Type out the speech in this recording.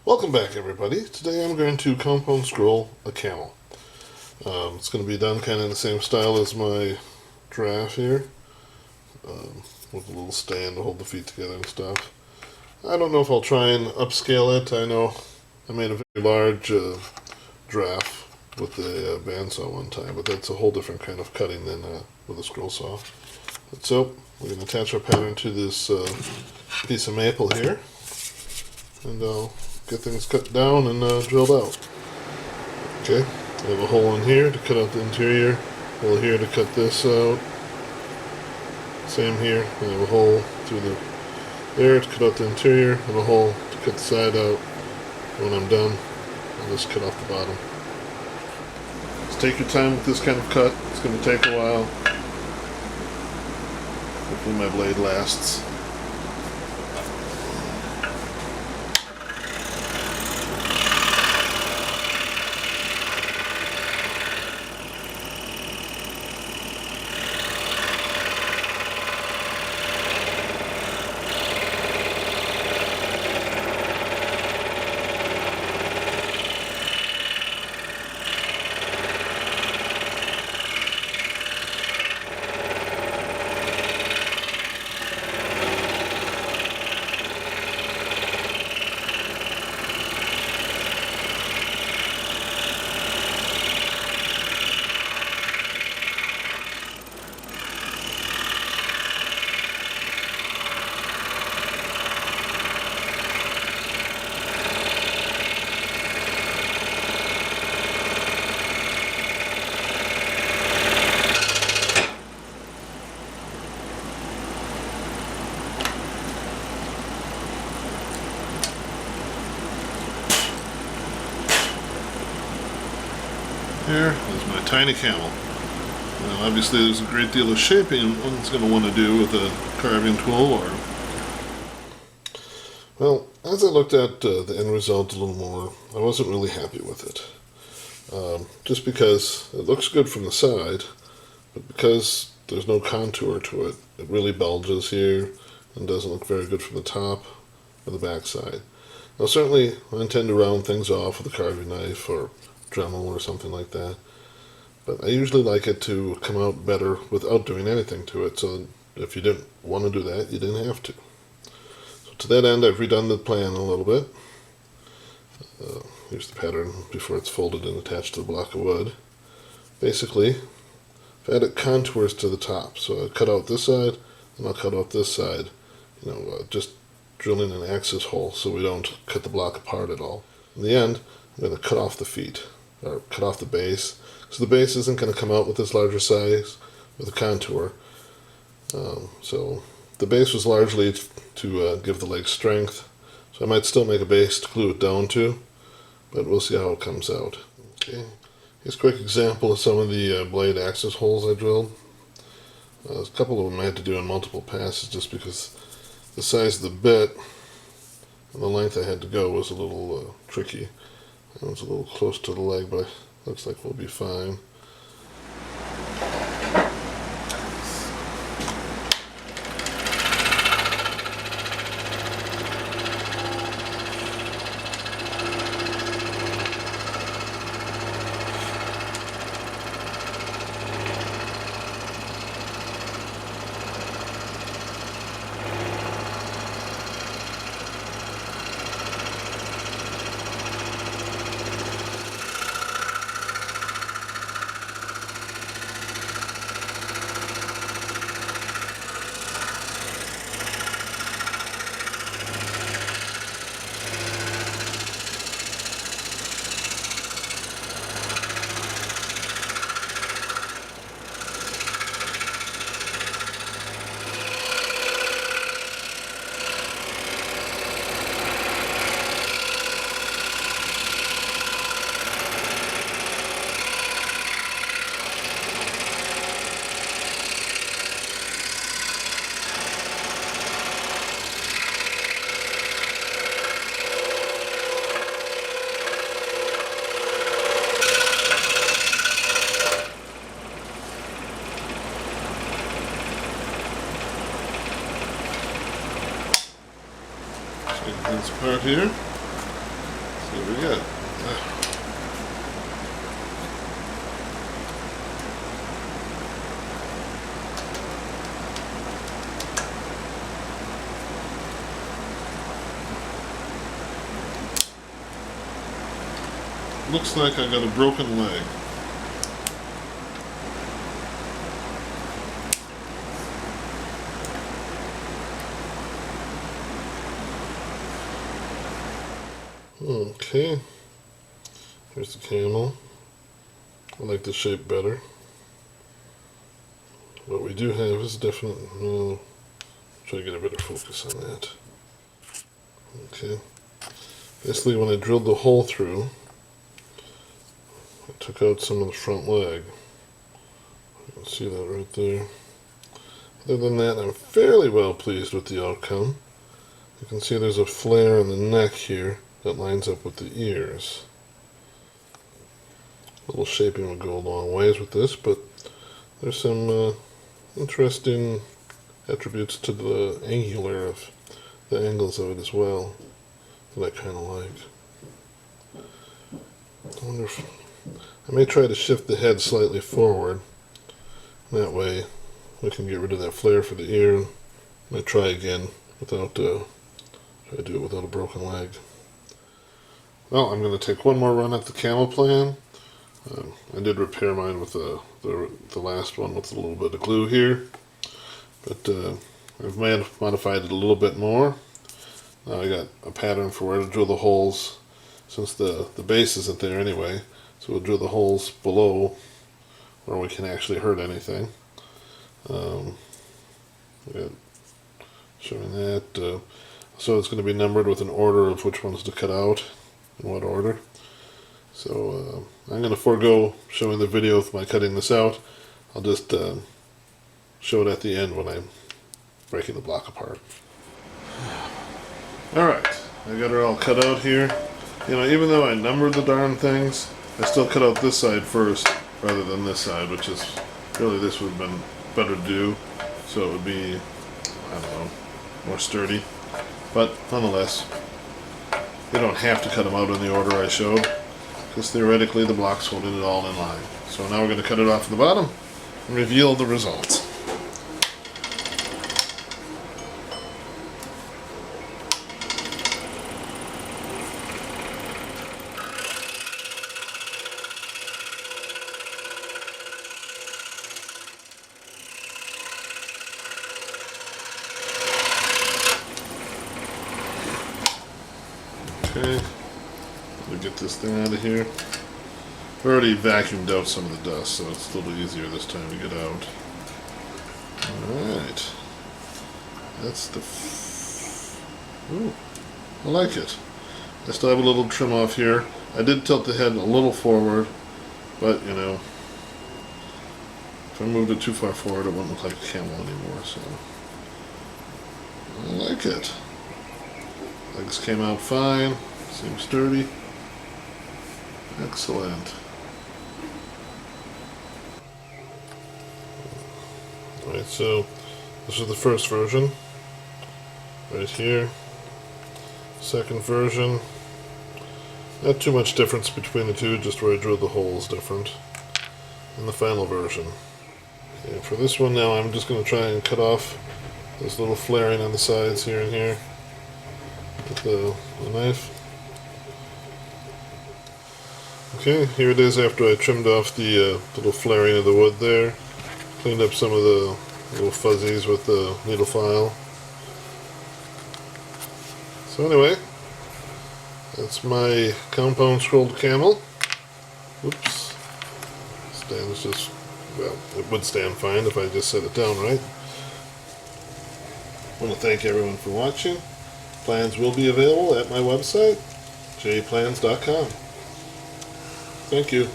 Welcome back, everybody. Today I'm going to compound scroll a camel. It's going to be done kind of in the same style as my giraffe here, with a little stand to hold the feet together and stuff. I don't know if I'll try and upscale it. I know I made a very large giraffe with a bandsaw one time, but that's a whole different kind of cutting than with a scroll saw. So we're going to attach our pattern to this piece of maple here, and I'll get things cut down and drilled out. Okay, I have a hole in here to cut out the interior, hole here to cut this out. Same here, I have a hole through there to cut out the interior, and a hole to cut the side out. When I'm done, I'll just cut off the bottom. Just take your time with this kind of cut. It's going to take a while. Hopefully my blade lasts. Here is my tiny camel. Now obviously there's a great deal of shaping one's going to want to do with a carving tool Well, as I looked at the end result a little more, I wasn't really happy with it. Just because it looks good from the side, but because there's no contour to it, it really bulges here and doesn't look very good from the top or the back side. Now certainly I intend to round things off with a carving knife or Dremel or something like that, but I usually like it to come out better without doing anything to it, so if you didn't want to do that, you didn't have to. So to that end, I've redone the plan a little bit. Here's the pattern before it's folded and attached to the block of wood. Basically, I've added contours to the top, so I cut out this side and I'll cut out this side, just drilling an axis hole so we don't cut the block apart at all. In the end, I'm going to cut off the feet, or cut off the base. So the base isn't going to come out with this larger size with a contour. So the base was largely to give the leg strength. So I might still make a base to glue it down to, but we'll see how it comes out. Okay, here's a quick example of some of the blade axis holes I drilled. A couple of them I had to do in multiple passes just because the size of the bit and the length I had to go was a little tricky. It was a little close to the leg, but looks like we'll be fine. This part here. Here we go. Looks like I got a broken leg. Okay, here's the camel. I like the shape better. What we do have is definitely, try to get a better focus on that. Okay, basically when I drilled the hole through, I took out some of the front leg. You can see that right there. Other than that, I'm fairly well pleased with the outcome. You can see there's a flare in the neck here that lines up with the ears. A little shaping would go a long ways with this, but there's some interesting attributes to the angular of the angles of it as well that I kind of like. I wonder if I may try to shift the head slightly forward. That way we can get rid of that flare for the ear. I might try again without try to do it without a broken leg. Well, I'm going to take one more run at the camel plan. I did repair mine with the last one with a little bit of glue here, but I've modified it a little bit more. Now I got a pattern for where to drill the holes, since the base isn't there anyway, so we'll drill the holes below where we can actually hurt anything. Showing that. So it's going to be numbered with an order of which ones to cut out, in what order. So I'm going to forego showing the video of my cutting this out. I'll just show it at the end when I'm breaking the block apart. Alright, I got her all cut out here. You know, even though I numbered the darn things, I still cut out this side first rather than this side, which is really, this would have been better to do, so it would be, I don't know, more sturdy. But nonetheless, you don't have to cut them out in the order I showed, because theoretically the block's holding it all in line. So now we're going to cut it off at the bottom and reveal the results. Okay, let me get this thing out of here. I've already vacuumed out some of the dust, so it's a little easier this time to get out. Alright. That's the... Ooh, I like it. I still have a little trim off here. I did tilt the head a little forward, but, you know, if I moved it too far forward, it wouldn't look like a camel anymore, so... I like it. Legs came out fine, seems sturdy. Excellent. Alright, so this is the first version, right here. Second version, not too much difference between the two, just where I drilled the holes different. And the final version. Okay, for this one now, I'm just going to try and cut off this little flaring on the sides here and here with the knife. Okay, here it is after I trimmed off the little flaring of the wood there. Cleaned up some of the little fuzzies with the needle file. So anyway, that's my compound scrolled camel. Oops. Stands just, well, it would stand fine if I just set it down right. I want to thank everyone for watching. Plans will be available at my website, jplans.com. Thank you.